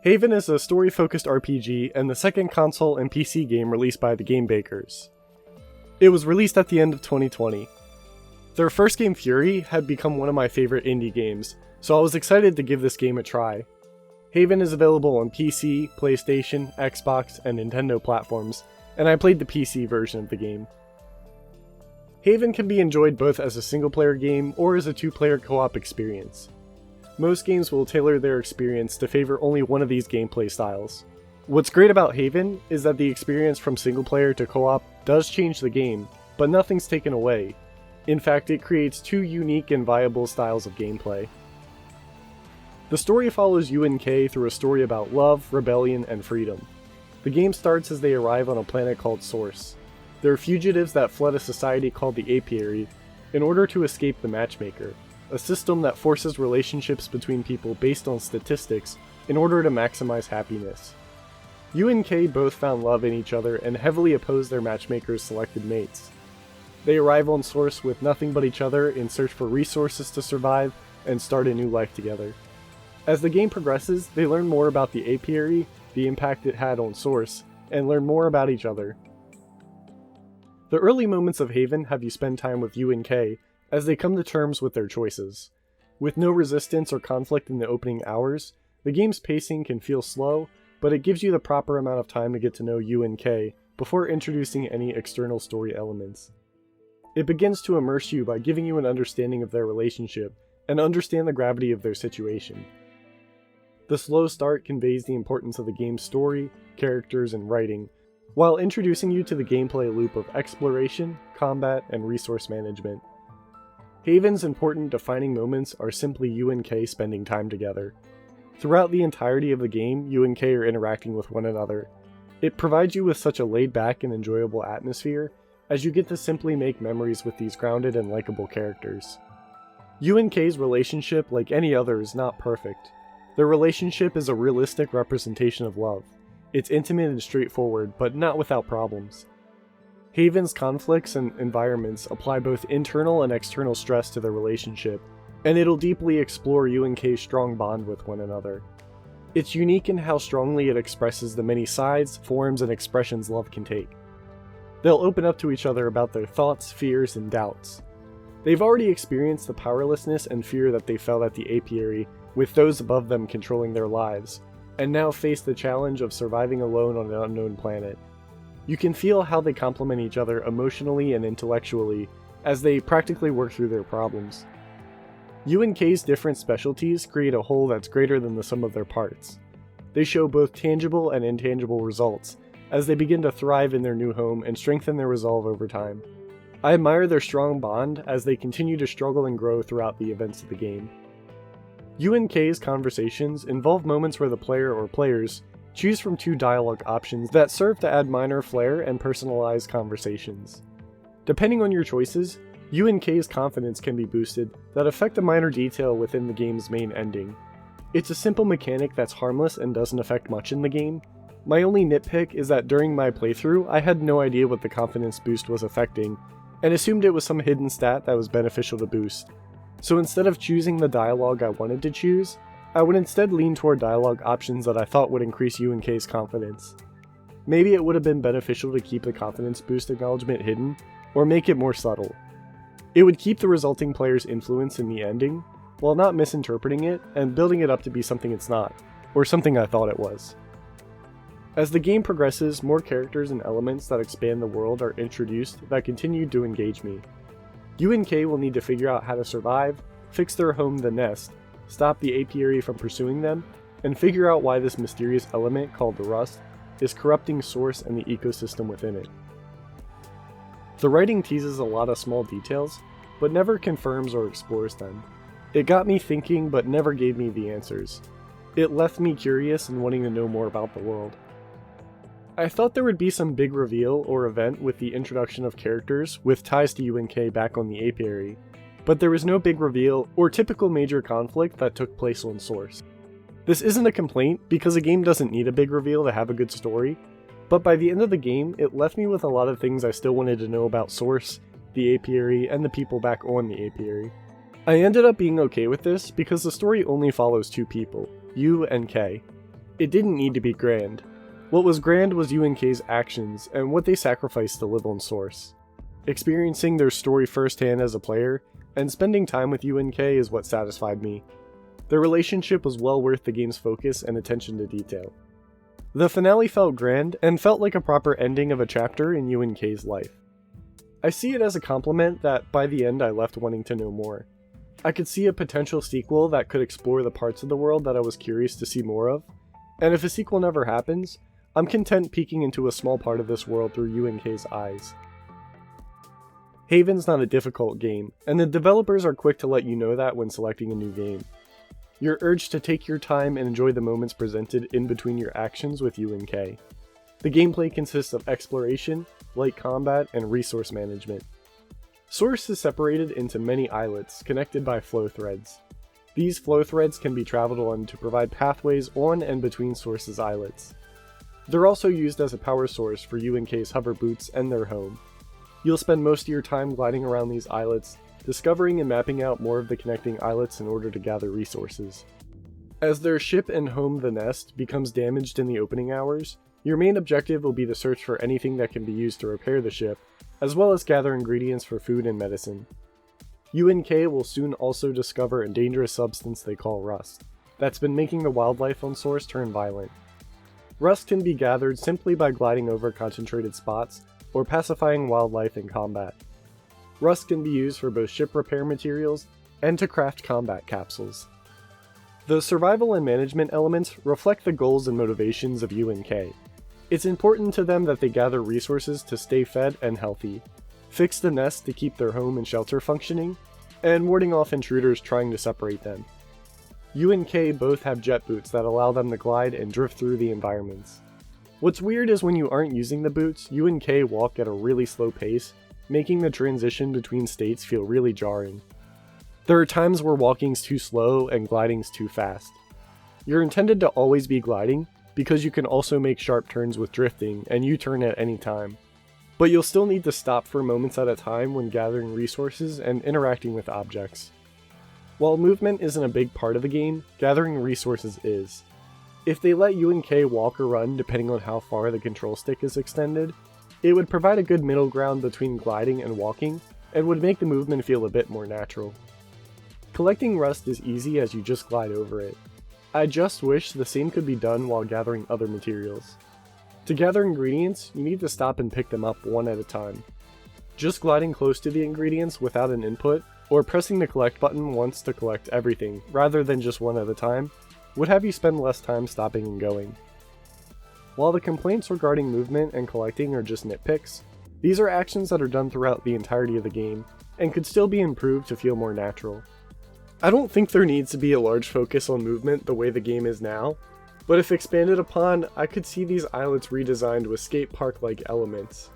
Haven is a story-focused RPG and the second console and PC game released by the Game Bakers. It was released at the end of 2020. Their first game, Fury, had become one of my favorite indie games, so I was excited to give this game a try. Haven is available on PC, PlayStation, Xbox, and Nintendo platforms, and I played the PC version of the game. Haven can be enjoyed both as a single-player game or as a two-player co-op experience. Most games will tailor their experience to favor only one of these gameplay styles. What's great about Haven is that the experience from single-player to co-op does change the game, but nothing's taken away. In fact, it creates two unique and viable styles of gameplay. The story follows Yu and Kei through a story about love, rebellion, and freedom. The game starts as they arrive on a planet called Source. They're fugitives that fled a society called the Apiary in order to escape the Matchmaker, a system that forces relationships between people based on statistics in order to maximize happiness. Yu and Kei both found love in each other and heavily oppose their matchmaker's selected mates. They arrive on Source with nothing but each other in search for resources to survive and start a new life together. As the game progresses, they learn more about the Apiary, the impact it had on Source, and learn more about each other. The early moments of Haven have you spend time with Yu and Kei as they come to terms with their choices. With no resistance or conflict in the opening hours, the game's pacing can feel slow, but it gives you the proper amount of time to get to know Yu and Kei before introducing any external story elements. It begins to immerse you by giving you an understanding of their relationship and understand the gravity of their situation. The slow start conveys the importance of the game's story, characters, and writing, while introducing you to the gameplay loop of exploration, combat, and resource management. Haven's important defining moments are simply Yu and Kei spending time together. Throughout the entirety of the game, Yu and Kei are interacting with one another. It provides you with such a laid-back and enjoyable atmosphere, as you get to simply make memories with these grounded and likable characters. Yu and Kei's relationship, like any other, is not perfect. Their relationship is a realistic representation of love. It's intimate and straightforward, but not without problems. Haven's conflicts and environments apply both internal and external stress to their relationship, and it'll deeply explore Yu and Kei's strong bond with one another. It's unique in how strongly it expresses the many sides, forms, and expressions love can take. They'll open up to each other about their thoughts, fears, and doubts. They've already experienced the powerlessness and fear that they felt at the Apiary, with those above them controlling their lives, and now face the challenge of surviving alone on an unknown planet. You can feel how they complement each other emotionally and intellectually as they practically work through their problems. Yu and Kei's different specialties create a whole that's greater than the sum of their parts. They show both tangible and intangible results as they begin to thrive in their new home and strengthen their resolve over time. I admire their strong bond as they continue to struggle and grow throughout the events of the game. Yu and Kei's conversations involve moments where the player or players choose from two dialogue options that serve to add minor flair and personalized conversations. Depending on your choices, Yu and Kei's confidence can be boosted that affect a minor detail within the game's main ending. It's a simple mechanic that's harmless and doesn't affect much in the game. My only nitpick is that during my playthrough, I had no idea what the confidence boost was affecting, and assumed it was some hidden stat that was beneficial to boost. So instead of choosing the dialogue I wanted to choose, I would instead lean toward dialogue options that I thought would increase Yu and Kei's confidence. Maybe it would have been beneficial to keep the confidence boost acknowledgement hidden, or make it more subtle. It would keep the resulting player's influence in the ending, while not misinterpreting it and building it up to be something it's not, or something I thought it was. As the game progresses, more characters and elements that expand the world are introduced that continue to engage me. Yu and Kei will need to figure out how to survive, fix their home, the Nest, stop the Apiary from pursuing them, and figure out why this mysterious element called the Rust is corrupting Source and the ecosystem within it. The writing teases a lot of small details, but never confirms or explores them. It got me thinking but never gave me the answers. It left me curious and wanting to know more about the world. I thought there would be some big reveal or event with the introduction of characters with ties to Yu and Kei back on the Apiary, but there was no big reveal or typical major conflict that took place on Source. This isn't a complaint because a game doesn't need a big reveal to have a good story, but by the end of the game it left me with a lot of things I still wanted to know about Source, the Apiary, and the people back on the Apiary. I ended up being okay with this because the story only follows two people, Yu and Kei. It didn't need to be grand. What was grand was UNK's actions and what they sacrificed to live on Source. Experiencing their story firsthand as a player, and spending time with UNK is what satisfied me. Their relationship was well worth the game's focus and attention to detail. The finale felt grand, and felt like a proper ending of a chapter in UNK's life. I see it as a compliment that by the end I left wanting to know more. I could see a potential sequel that could explore the parts of the world that I was curious to see more of, and if a sequel never happens, I'm content peeking into a small part of this world through UNK's eyes. Haven's not a difficult game, and the developers are quick to let you know that when selecting a new game. You're urged to take your time and enjoy the moments presented in between your actions with UNK. The gameplay consists of exploration, light combat, and resource management. Source is separated into many islets connected by flow threads. These flow threads can be traveled on to provide pathways on and between Source's islets. They're also used as a power source for UNK's hover boots and their home. You'll spend most of your time gliding around these islets, discovering and mapping out more of the connecting islets in order to gather resources. As their ship and home, the Nest, becomes damaged in the opening hours, your main objective will be to search for anything that can be used to repair the ship, as well as gather ingredients for food and medicine. UNK will soon also discover a dangerous substance they call rust, that's been making the wildlife on Source turn violent. Rust can be gathered simply by gliding over concentrated spots, or pacifying wildlife in combat. Rust can be used for both ship repair materials and to craft combat capsules. The survival and management elements reflect the goals and motivations of UNK. It's important to them that they gather resources to stay fed and healthy, fix the nest to keep their home and shelter functioning, and warding off intruders trying to separate them. UNK both have jet boots that allow them to glide and drift through the environments. What's weird is when you aren't using the boots, UNK walk at a really slow pace, making the transition between states feel really jarring. There are times where walking's too slow and gliding's too fast. You're intended to always be gliding, because you can also make sharp turns with drifting and U-turn at any time. But you'll still need to stop for moments at a time when gathering resources and interacting with objects. While movement isn't a big part of the game, gathering resources is. If they let UNK walk or run depending on how far the control stick is extended, it would provide a good middle ground between gliding and walking, and would make the movement feel a bit more natural. Collecting rust is easy as you just glide over it. I just wish the same could be done while gathering other materials. To gather ingredients, you need to stop and pick them up one at a time. Just gliding close to the ingredients without an input, or pressing the collect button once to collect everything, rather than just one at a time, would have you spend less time stopping and going. While the complaints regarding movement and collecting are just nitpicks, these are actions that are done throughout the entirety of the game, and could still be improved to feel more natural. I don't think there needs to be a large focus on movement the way the game is now, but if expanded upon, I could see these islets redesigned with skate park-like elements,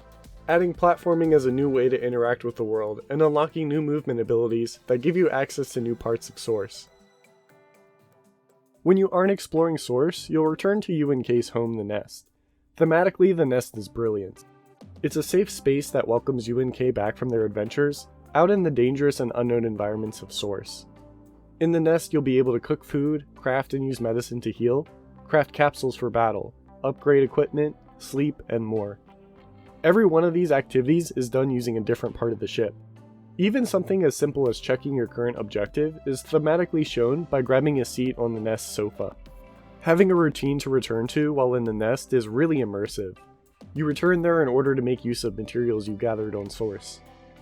adding platforming as a new way to interact with the world, and unlocking new movement abilities that give you access to new parts of Source. When you aren't exploring Source, you'll return to UNK's home, the Nest. Thematically, the Nest is brilliant. It's a safe space that welcomes UNK back from their adventures, out in the dangerous and unknown environments of Source. In the Nest, you'll be able to cook food, craft and use medicine to heal, craft capsules for battle, upgrade equipment, sleep, and more. Every one of these activities is done using a different part of the ship. Even something as simple as checking your current objective is thematically shown by grabbing a seat on the Nest sofa. Having a routine to return to while in the Nest is really immersive. You return there in order to make use of materials you gathered on Source.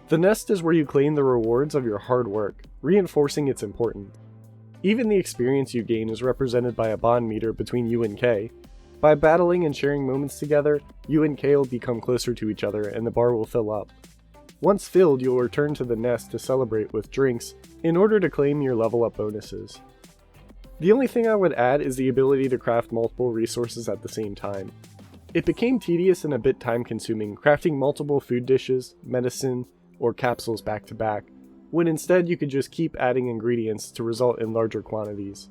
The Nest is where you claim the rewards of your hard work, reinforcing its importance. Even the experience you gain is represented by a bond meter between you and K. By battling and sharing moments together, you and K will become closer to each other and the bar will fill up. Once filled, you'll return to the Nest to celebrate with drinks in order to claim your level up bonuses. The only thing I would add is the ability to craft multiple resources at the same time. It became tedious and a bit time consuming crafting multiple food dishes, medicine, or capsules back to back, when instead you could just keep adding ingredients to result in larger quantities.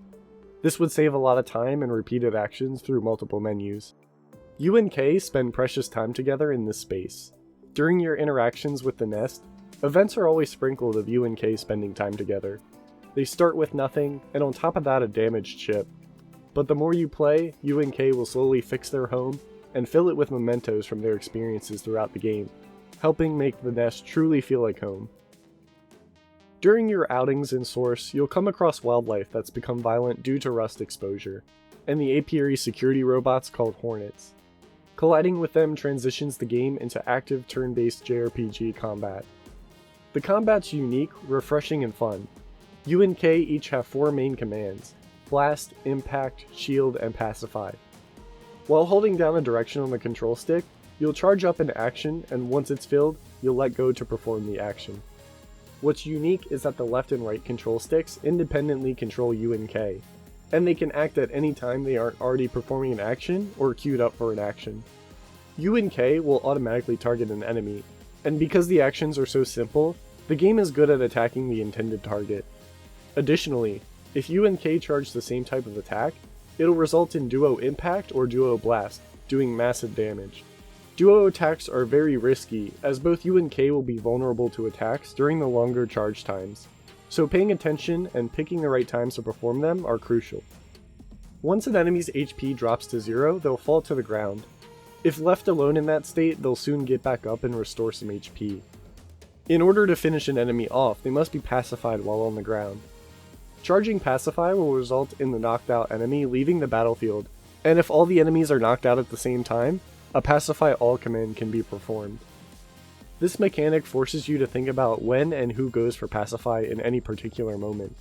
This would save a lot of time and repeated actions through multiple menus. You and K spend precious time together in this space. During your interactions with the Nest, events are always sprinkled of you and K spending time together. They start with nothing, and on top of that a damaged ship. but the more you play, UNK will slowly fix their home and fill it with mementos from their experiences throughout the game, helping make the nest truly feel like home. During your outings in Source, you'll come across wildlife that's become violent due to rust exposure, and the apiary security robots called Hornets. Colliding with them transitions the game into active turn-based JRPG combat. The combat's unique, refreshing, and fun. UNK each have 4 main commands: Blast, Impact, Shield, and Pacify. While holding down a direction on the control stick, you'll charge up an action, and once it's filled, you'll let go to perform the action. What's unique is that the left and right control sticks independently control UNK, and they can act at any time they aren't already performing an action or queued up for an action. UNK will automatically target an enemy, and because the actions are so simple, the game is good at attacking the intended target. Additionally, if UNK charge the same type of attack, it'll result in Duo Impact or Duo Blast, doing massive damage. Duo attacks are very risky, as both UNK will be vulnerable to attacks during the longer charge times, so paying attention and picking the right times to perform them are crucial. Once an enemy's HP drops to 0, they'll fall to the ground. If left alone in that state, they'll soon get back up and restore some HP. In order to finish an enemy off, they must be pacified while on the ground. Charging Pacify will result in the knocked out enemy leaving the battlefield, and if all the enemies are knocked out at the same time, a Pacify All command can be performed. This mechanic forces you to think about when and who goes for Pacify in any particular moment.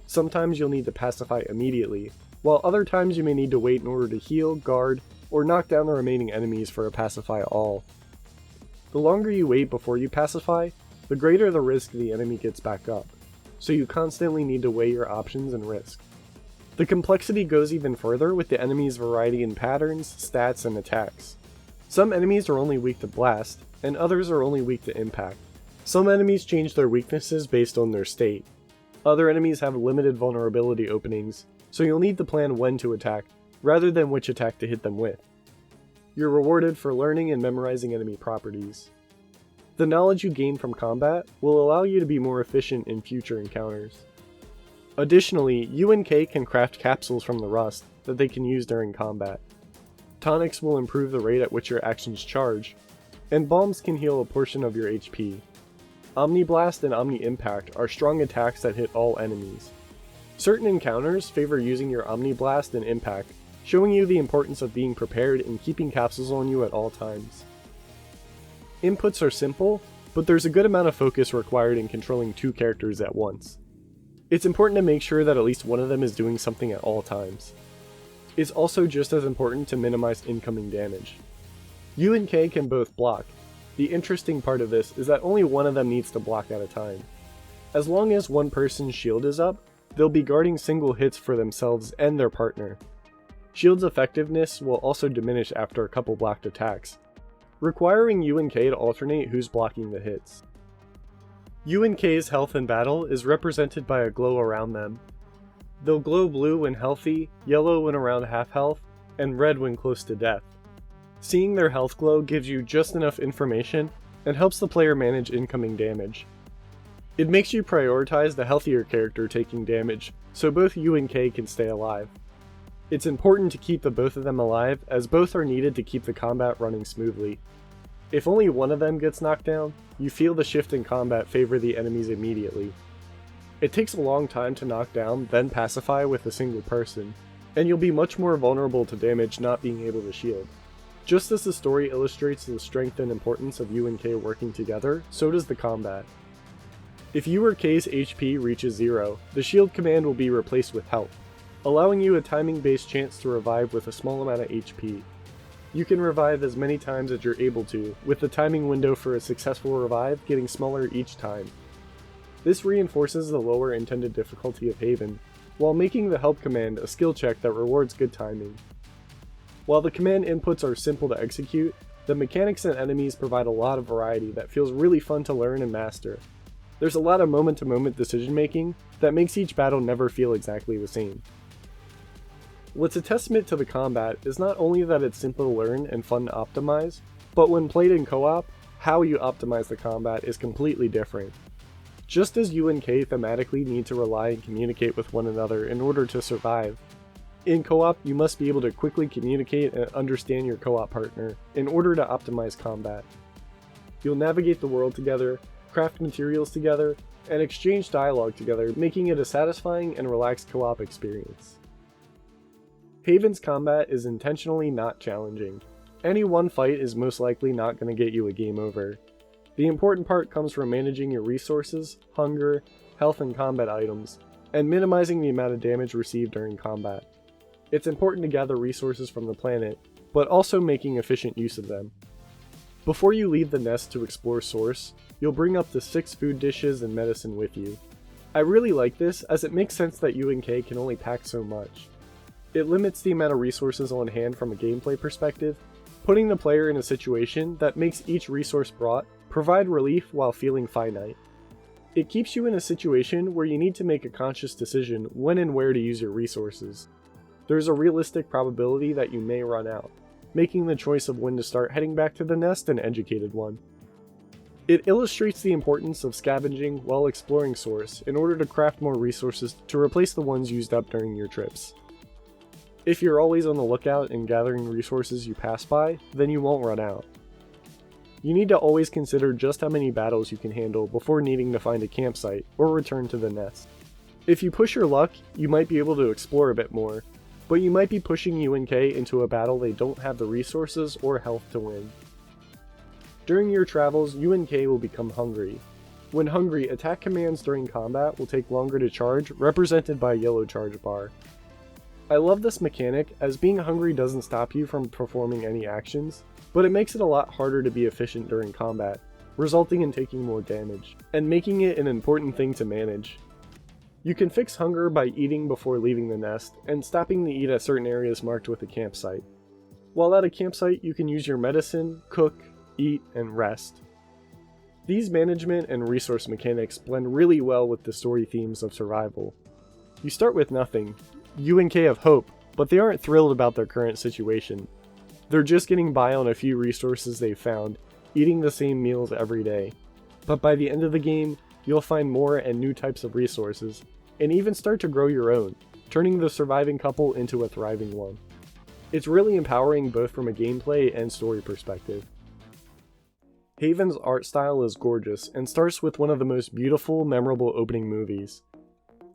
Sometimes you'll need to Pacify immediately, while other times you may need to wait in order to heal, guard, or knock down the remaining enemies for a Pacify All. The longer you wait before you Pacify, the greater the risk the enemy gets back up, so you constantly need to weigh your options and risk. The complexity goes even further with the enemy's variety in patterns, stats, and attacks. Some enemies are only weak to Blast, and others are only weak to Impact. Some enemies change their weaknesses based on their state. Other enemies have limited vulnerability openings, so you'll need to plan when to attack, rather than which attack to hit them with. You're rewarded for learning and memorizing enemy properties. The knowledge you gain from combat will allow you to be more efficient in future encounters. Additionally, UNK can craft capsules from the rust that they can use during combat. Tonics will improve the rate at which your actions charge, and bombs can heal a portion of your HP. Omni Blast and Omni Impact are strong attacks that hit all enemies. Certain encounters favor using your Omni Blast and Impact, showing you the importance of being prepared and keeping capsules on you at all times. Inputs are simple, but there's a good amount of focus required in controlling 2 characters at once. It's important to make sure that at least one of them is doing something at all times. It's also just as important to minimize incoming damage. UNK can both block. The interesting part of this is that only one of them needs to block at a time. As long as one person's shield is up, they'll be guarding single hits for themselves and their partner. Shield's effectiveness will also diminish after a couple blocked attacks, requiring UNK to alternate who's blocking the hits. UNK's health in battle is represented by a glow around them. They'll glow blue when healthy, yellow when around half health, and red when close to death. Seeing their health glow gives you just enough information and helps the player manage incoming damage. It makes you prioritize the healthier character taking damage, so both UNK can stay alive. It's important to keep the both of them alive, as both are needed to keep the combat running smoothly. If only one of them gets knocked down, you feel the shift in combat favor the enemies immediately. It takes a long time to knock down, then pacify with a single person, and you'll be much more vulnerable to damage not being able to shield. Just as the story illustrates the strength and importance of UNK working together, so does the combat. If UNK's HP reaches 0, the shield command will be replaced with health, allowing you a timing-based chance to revive with a small amount of HP. You can revive as many times as you're able to, with the timing window for a successful revive getting smaller each time. This reinforces the lower intended difficulty of Haven, while making the help command a skill check that rewards good timing. While the command inputs are simple to execute, the mechanics and enemies provide a lot of variety that feels really fun to learn and master. There's a lot of moment-to-moment decision making that makes each battle never feel exactly the same. What's a testament to the combat is not only that it's simple to learn and fun to optimize, but when played in co-op, how you optimize the combat is completely different. Just as UNK thematically need to rely and communicate with one another in order to survive, In co-op, you must be able to quickly communicate and understand your co-op partner in order to optimize combat. You'll navigate the world together, craft materials together, and exchange dialogue together, making it a satisfying and relaxed co-op experience. Haven's combat is intentionally not challenging. Any one fight is most likely not going to get you a game over. The important part comes from managing your resources, hunger, health and combat items, and minimizing the amount of damage received during combat. It's important to gather resources from the planet, but also making efficient use of them. Before you leave the nest to explore Source, you'll bring up to 6 food dishes and medicine with you. I really like this as it makes sense that UNK can only pack so much. It limits the amount of resources on hand from a gameplay perspective, putting the player in a situation that makes each resource brought provide relief while feeling finite. It keeps you in a situation where you need to make a conscious decision when and where to use your resources. There's a realistic probability that you may run out, making the choice of when to start heading back to the nest an educated one. It illustrates the importance of scavenging while exploring Source in order to craft more resources to replace the ones used up during your trips. If you're always on the lookout and gathering resources you pass by, then you won't run out. You need to always consider just how many battles you can handle before needing to find a campsite or return to the nest. If you push your luck, you might be able to explore a bit more, but you might be pushing UNK into a battle they don't have the resources or health to win. During your travels, UNK will become hungry. When hungry, attack commands during combat will take longer to charge, represented by a yellow charge bar. I love this mechanic, as being hungry doesn't stop you from performing any actions, but it makes it a lot harder to be efficient during combat, resulting in taking more damage, and making it an important thing to manage. You can fix hunger by eating before leaving the nest, and stopping to eat at certain areas marked with a campsite. While at a campsite, you can use your medicine, cook, eat, and rest. These management and resource mechanics blend really well with the story themes of survival. You start with nothing. UNK have hope, but they aren't thrilled about their current situation. They're just getting by on a few resources they've found, eating the same meals every day. But by the end of the game, you'll find more and new types of resources, and even start to grow your own, turning the surviving couple into a thriving one. It's really empowering both from a gameplay and story perspective. Haven's art style is gorgeous and starts with one of the most beautiful, memorable opening movies.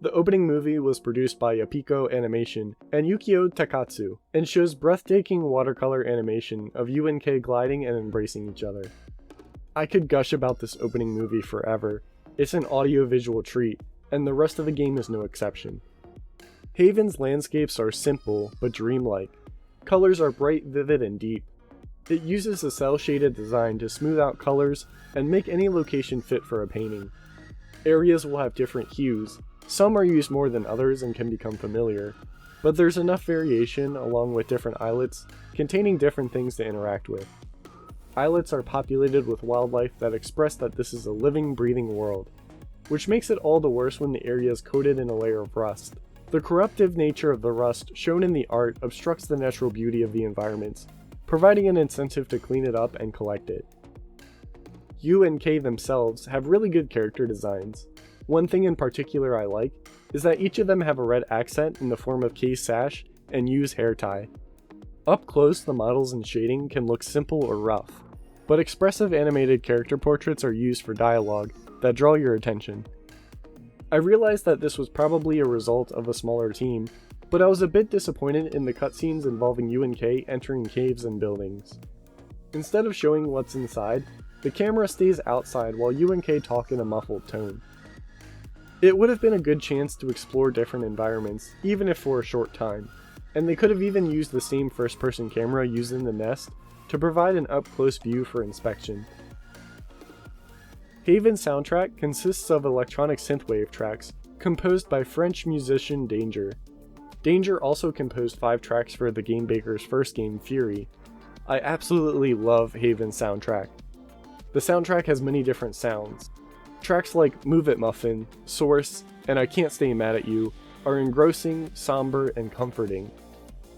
The opening movie was produced by Yapiko Animation and Yukio Takatsu, and shows breathtaking watercolor animation of UNK gliding and embracing each other. I could gush about this opening movie forever. It's an audio-visual treat, and the rest of the game is no exception. Haven's landscapes are simple but dreamlike. Colors are bright, vivid, and deep. It uses a cel-shaded design to smooth out colors and make any location fit for a painting. Areas will have different hues. Some are used more than others and can become familiar, but there's enough variation along with different islets containing different things to interact with. Islets are populated with wildlife that express that this is a living, breathing world, which makes it all the worse when the area is coated in a layer of rust. The corruptive nature of the rust shown in the art obstructs the natural beauty of the environments, providing an incentive to clean it up and collect it. UNK themselves have really good character designs. One thing in particular I like is that each of them have a red accent in the form of K's sash and Yu's hair tie. Up close, the models and shading can look simple or rough, but expressive animated character portraits are used for dialogue that draw your attention. I realized that this was probably a result of a smaller team, but I was a bit disappointed in the cutscenes involving UNK entering caves and buildings. Instead of showing what's inside, the camera stays outside while UNK talk in a muffled tone. It would have been a good chance to explore different environments, even if for a short time, and they could have even used the same first-person camera used in the nest to provide an up-close view for inspection. Haven's soundtrack consists of electronic synthwave tracks composed by French musician Danger. Danger also composed 5 tracks for the Game Baker's first game, Fury. I absolutely love Haven's soundtrack. The soundtrack has many different sounds. Tracks like Move It Muffin, Source, and I Can't Stay Mad at You are engrossing, somber, and comforting.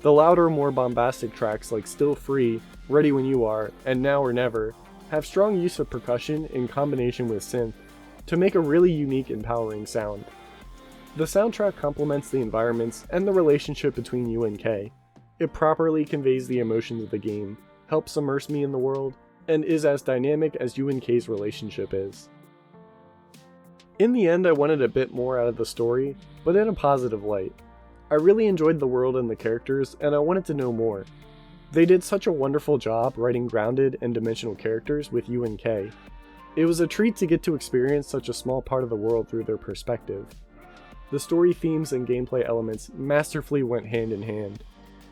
The louder, more bombastic tracks like Still Free, Ready When You Are, and Now or Never have strong use of percussion in combination with synth to make a really unique, empowering sound. The soundtrack complements the environments and the relationship between you and Kay. It properly conveys the emotions of the game, helps immerse me in the world, and is as dynamic as you and Kay's relationship is. In the end, I wanted a bit more out of the story, but in a positive light. I really enjoyed the world and the characters, and I wanted to know more. They did such a wonderful job writing grounded and dimensional characters with you and Kay. It was a treat to get to experience such a small part of the world through their perspective. The story themes and gameplay elements masterfully went hand in hand.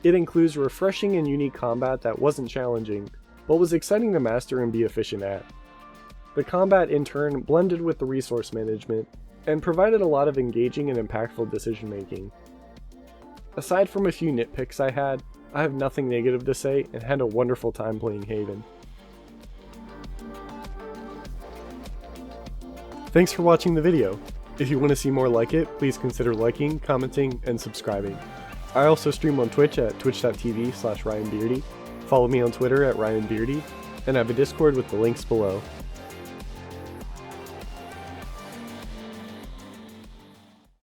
It includes refreshing and unique combat that wasn't challenging, but was exciting to master and be efficient at. The combat in turn blended with the resource management, and provided a lot of engaging and impactful decision making. Aside from a few nitpicks I have nothing negative to say and had a wonderful time playing Haven. Thanks for watching the video. If you want to see more like it, please consider liking, commenting, and subscribing. I also stream on Twitch at twitch.tv/RyanBeardy, follow me on Twitter at RyanBeardy, and I have a Discord with the links below.